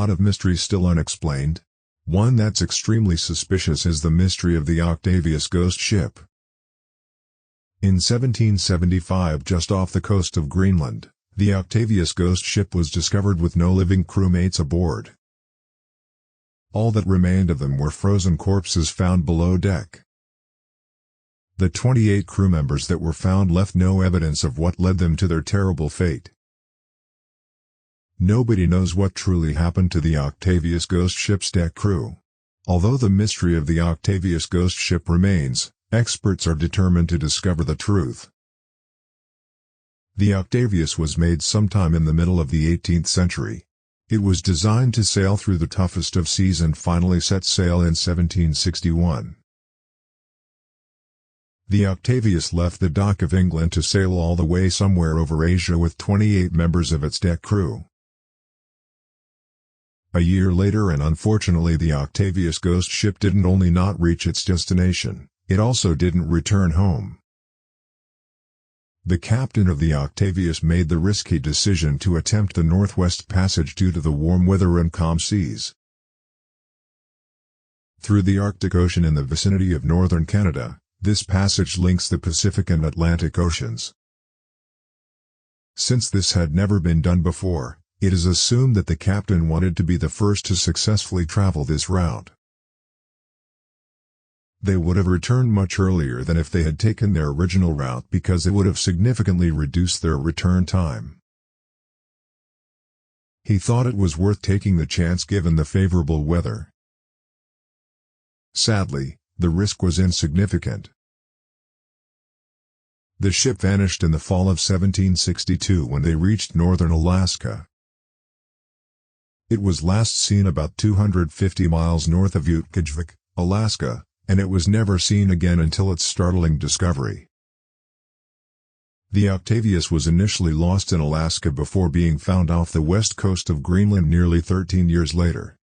lot of mysteries still unexplained. One that's extremely suspicious is the mystery of the Octavius Ghost Ship. In 1775, just off the coast of Greenland, the Octavius Ghost Ship was discovered with no living crewmates aboard. All that remained of them were frozen corpses found below deck. The 28 crew members that were found left no evidence of what led them to their terrible fate. Nobody knows what truly happened to the Octavius Ghost Ship's deck crew. Although the mystery of the Octavius Ghost Ship remains, experts are determined to discover the truth. The Octavius was made sometime in the middle of the 18th century. It was designed to sail through the toughest of seas and finally set sail in 1761. The Octavius left the dock of England to sail all the way somewhere over Asia with 28 members of its deck crew. A year later, and unfortunately, the Octavius Ghost Ship didn't only not reach its destination, it also didn't return home. The captain of the Octavius made the risky decision to attempt the Northwest Passage due to the warm weather and calm seas. Through the Arctic Ocean in the vicinity of northern Canada, this passage links the Pacific and Atlantic Oceans. Since this had never been done before, it is assumed that the captain wanted to be the first to successfully travel this route. They would have returned much earlier than if they had taken their original route because it would have significantly reduced their return time. He thought it was worth taking the chance given the favorable weather. Sadly, the risk was insignificant. The ship vanished in the fall of 1762 when they reached northern Alaska. It was last seen about 250 miles north of Utqiagvik, Alaska, and it was never seen again until its startling discovery. The Octavius was initially lost in Alaska before being found off the west coast of Greenland nearly 13 years later.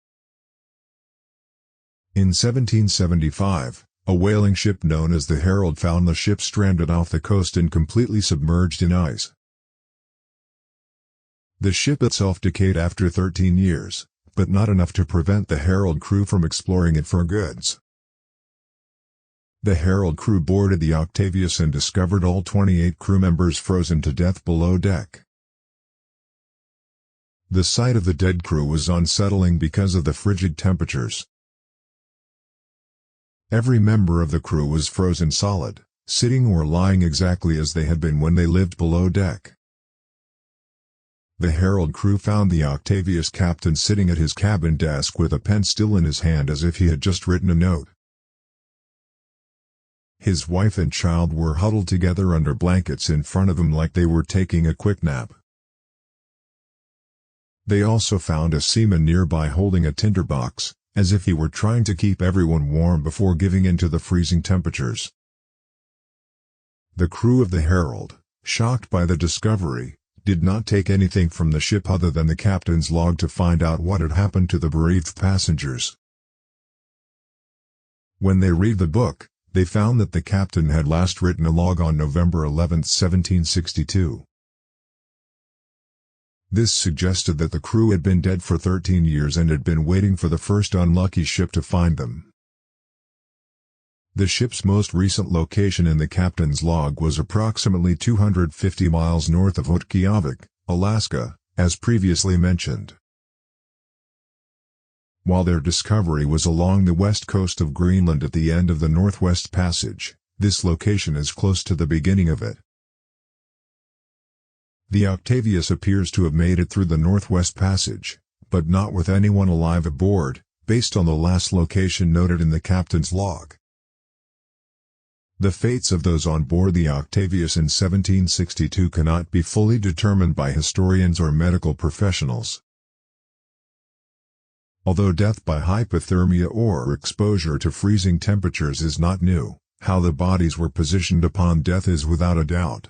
In 1775, a whaling ship known as the Herald found the ship stranded off the coast and completely submerged in ice. The ship itself decayed after 13 years, but not enough to prevent the Herald crew from exploring it for goods. The Herald crew boarded the Octavius and discovered all 28 crew members frozen to death below deck. The sight of the dead crew was unsettling because of the frigid temperatures. Every member of the crew was frozen solid, sitting or lying exactly as they had been when they lived below deck. The Herald crew found the Octavius captain sitting at his cabin desk with a pen still in his hand as if he had just written a note. His wife and child were huddled together under blankets in front of him like they were taking a quick nap. They also found a seaman nearby holding a tinderbox, as if he were trying to keep everyone warm before giving in to the freezing temperatures. The crew of the Herald, shocked by the discovery, did not take anything from the ship other than the captain's log to find out what had happened to the bereaved passengers. When they read the book, they found that the captain had last written a log on November 11, 1762. This suggested that the crew had been dead for 13 years and had been waiting for the first unlucky ship to find them. The ship's most recent location in the captain's log was approximately 250 miles north of Utqiagvik, Alaska, as previously mentioned. While their discovery was along the west coast of Greenland at the end of the Northwest Passage, this location is close to the beginning of it. The Octavius appears to have made it through the Northwest Passage, but not with anyone alive aboard, based on the last location noted in the captain's log. The fates of those on board the Octavius in 1762 cannot be fully determined by historians or medical professionals. Although death by hypothermia or exposure to freezing temperatures is not new, how the bodies were positioned upon death is without a doubt.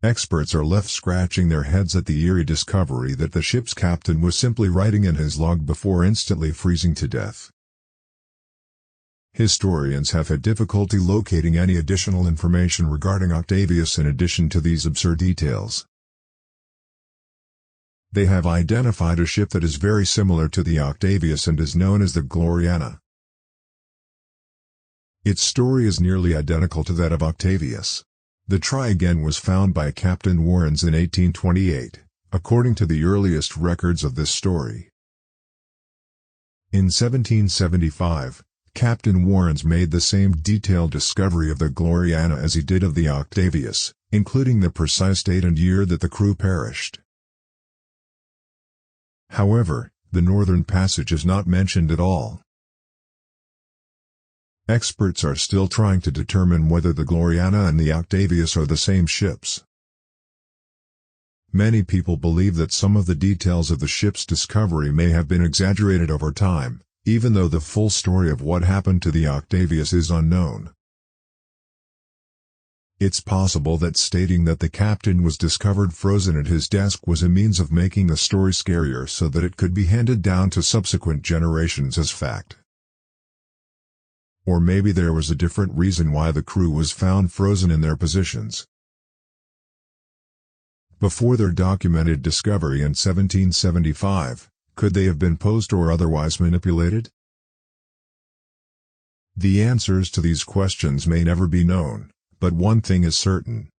Experts are left scratching their heads at the eerie discovery that the ship's captain was simply writing in his log before instantly freezing to death. Historians have had difficulty locating any additional information regarding Octavius in addition to these absurd details. They have identified a ship that is very similar to the Octavius and is known as the Gloriana. Its story is nearly identical to that of Octavius. The Try Again was found by Captain Warrens in 1828, according to the earliest records of this story. In 1775, Captain Warrens made the same detailed discovery of the Gloriana as he did of the Octavius, including the precise date and year that the crew perished. However, the Northern Passage is not mentioned at all. Experts are still trying to determine whether the Gloriana and the Octavius are the same ships. Many people believe that some of the details of the ship's discovery may have been exaggerated over time, even though the full story of what happened to the Octavius is unknown. It's possible that stating that the captain was discovered frozen at his desk was a means of making the story scarier so that it could be handed down to subsequent generations as fact. Or maybe there was a different reason why the crew was found frozen in their positions. Before their documented discovery in 1775, could they have been posed or otherwise manipulated? The answers to these questions may never be known, but one thing is certain.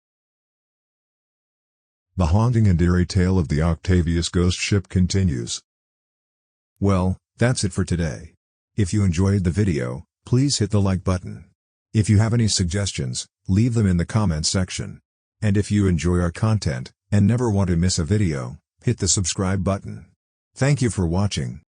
The haunting and eerie tale of the Octavius Ghost Ship continues. Well, that's it for today. If you enjoyed the video, please hit the like button. If you have any suggestions, leave them in the comments section. And if you enjoy our content, and never want to miss a video, hit the subscribe button. Thank you for watching.